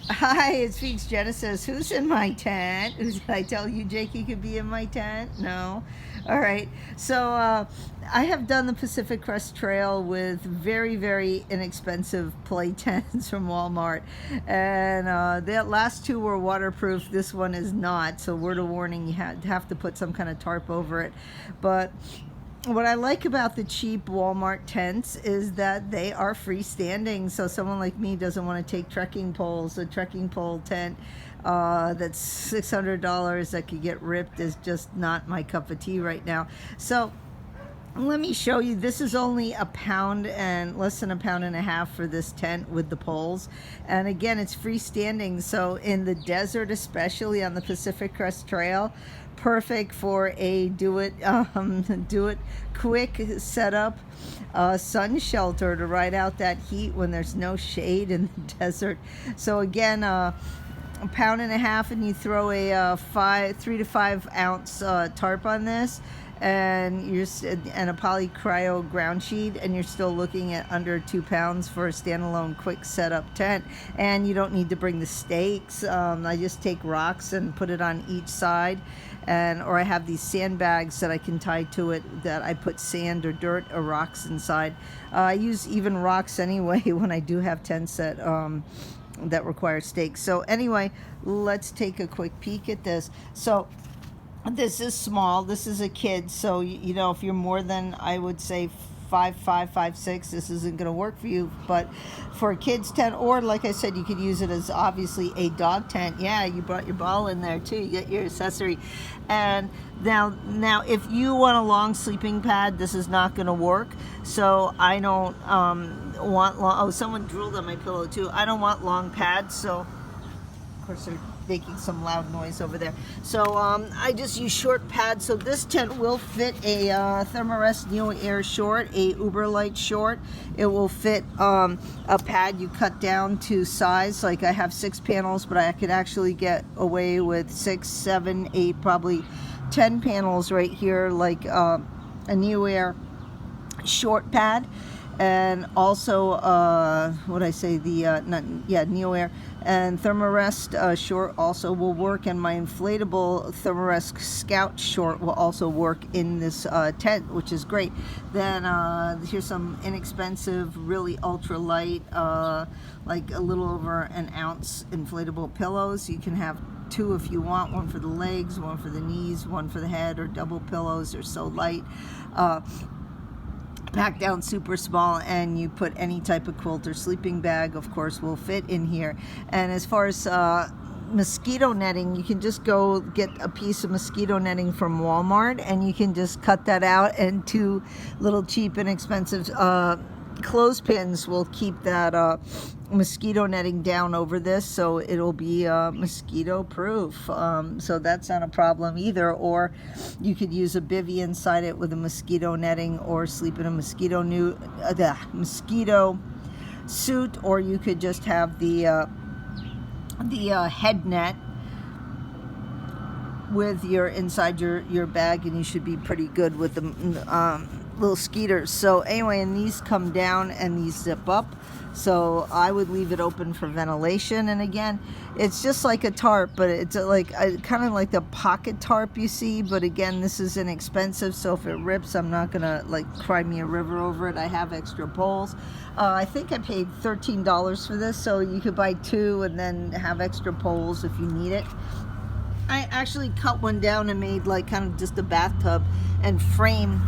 Hi, it speaks Genesis. Who's in my tent? Did I tell you Jake you could be in my tent? No. All right. So I have done the Pacific Crest Trail with very, very inexpensive play tents from Walmart. And the last two were waterproof. This one is not. So word of warning, you have to put some kind of tarp over it. But what I like about the cheap Walmart tents is that they are freestanding. So someone like me doesn't want to take trekking poles. A trekking pole tent that's $600 that could get ripped is just not my cup of tea right now. So let me show you. This is only a pound and less than a pound and a half for this tent with the poles. And again, it's freestanding. So in the desert, especially on the Pacific Crest Trail, perfect for a do it quick setup, sun shelter to ride out that heat when there's no shade in the desert. So again, a pound and a half, and you throw a 3 to 5 ounce tarp on this, and a poly cryo ground sheet, and you're still looking at under 2 pounds for a standalone quick setup tent. And you don't need to bring the stakes. I just take rocks and put it on each side, or I have these sandbags that I can tie to it that I put sand or dirt or rocks inside. I use even rocks anyway when I do have tents that require stakes. So anyway, let's take a quick peek at this. So this is small. This is a kid. So you know, if you're more than, I would say, 5'5", 5'6", this isn't going to work for you. But for a kid's tent, or like I said, you could use it as obviously a dog tent. Yeah, you brought your ball in there too. You get your accessory. And now if you want a long sleeping pad, this is not going to work. So I don't want long. Oh, someone drooled on my pillow too. I don't want long pads. So of course they're making some loud noise over there. So I just use short pads. So this tent will fit a Thermarest Neo Air short, a Uberlight short. It will fit a pad you cut down to size. Like I have 6 panels, but I could actually get away with 6, 7, 8, probably 10 panels right here, like a Neo Air short pad. And also what I say, the Neo Air and Thermarest short also will work, and my inflatable Thermarest Scout short will also work in this tent, which is great. Then here's some inexpensive, really ultra light, like a little over an ounce inflatable pillows. You can have 2 if you want, one for the legs, one for the knees, one for the head, or double pillows. They're so light. Packed down super small, and you put any type of quilt or sleeping bag, of course, will fit in here. And as far as mosquito netting, you can just go get a piece of mosquito netting from Walmart, and you can just cut that out, and 2 little cheap and expensive clothespins will keep that mosquito netting down over this, so it'll be mosquito proof. So that's not a problem either. Or you could use a bivy inside it with a mosquito netting, or sleep in a mosquito suit, or you could just have the head net with your inside your bag, and you should be pretty good with the little skeeters. So anyway, and these come down and these zip up, so I would leave it open for ventilation. And again, it's just like a tarp, but it's like kind of like the pocket tarp you see, but again, this is inexpensive, so if it rips, I'm not gonna like cry me a river over it. I have extra poles. I think I paid $13 for this, so you could buy 2 and then have extra poles if you need it. I actually cut one down and made like kind of just a bathtub and frame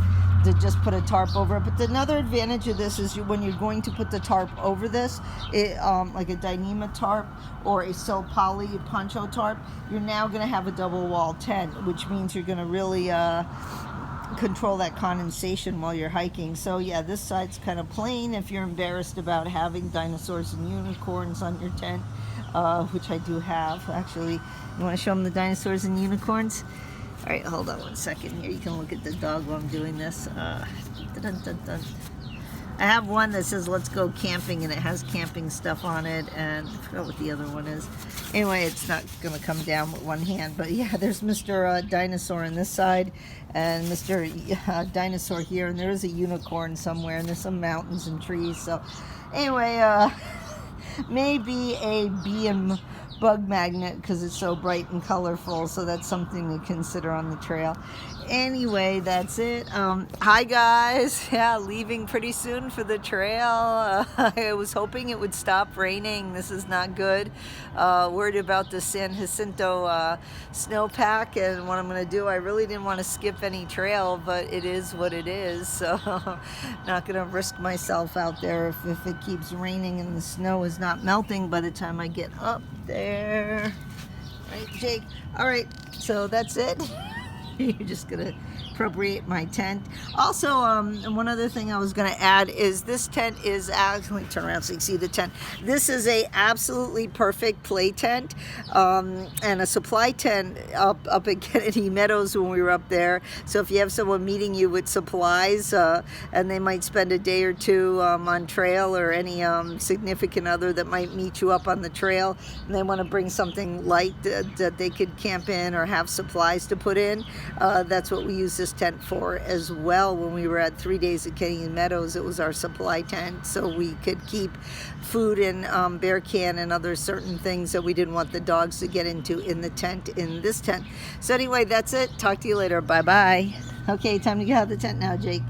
to just put a tarp over it. But another advantage of this is when you're going to put the tarp over this, like a Dyneema tarp or a Sil Poly poncho tarp, you're now going to have a double wall tent, which means you're going to really control that condensation while you're hiking. So yeah, this side's kind of plain if you're embarrassed about having dinosaurs and unicorns on your tent, which I do have. Actually, you want to show them the dinosaurs and unicorns? All right, hold on one second here. You can look at the dog while I'm doing this. Dun, dun, dun. I have one that says "Let's go camping," and it has camping stuff on it, and I forgot what the other one is. Anyway, it's not going to come down with one hand, but yeah, there's Mr. Dinosaur on this side, and Mr. Dinosaur here, and there is a unicorn somewhere, and there's some mountains and trees. So anyway, Maybe a bee and bug magnet because it's so bright and colorful, so that's something to consider on the trail. Anyway, that's it. Hi guys. Yeah, leaving pretty soon for the trail. I was hoping it would stop raining. This is not good. Worried about the San Jacinto snowpack and what I'm going to do. I really didn't want to skip any trail, but it is what it is, so not going to risk myself out there if it keeps raining and the snow is not melting by the time I get up there. Right, Jake? All right, so that's it. You're just gonna appropriate my tent. Also, one other thing I was gonna add is this tent is actually, let me turn around so you can see the tent. This is a absolutely perfect play tent and a supply tent up at Kennedy Meadows when we were up there. So if you have someone meeting you with supplies and they might spend a day or two on trail, or any significant other that might meet you up on the trail and they want to bring something light that they could camp in or have supplies to put in, that's what we use this tent for as well. When we were at 3 days at Kennedy Meadows, it was our supply tent, so we could keep food and bear can and other certain things that we didn't want the dogs to get into in the tent, in this tent. So anyway, that's it. Talk to you later. Bye bye. Okay, time to get out of the tent now, Jake.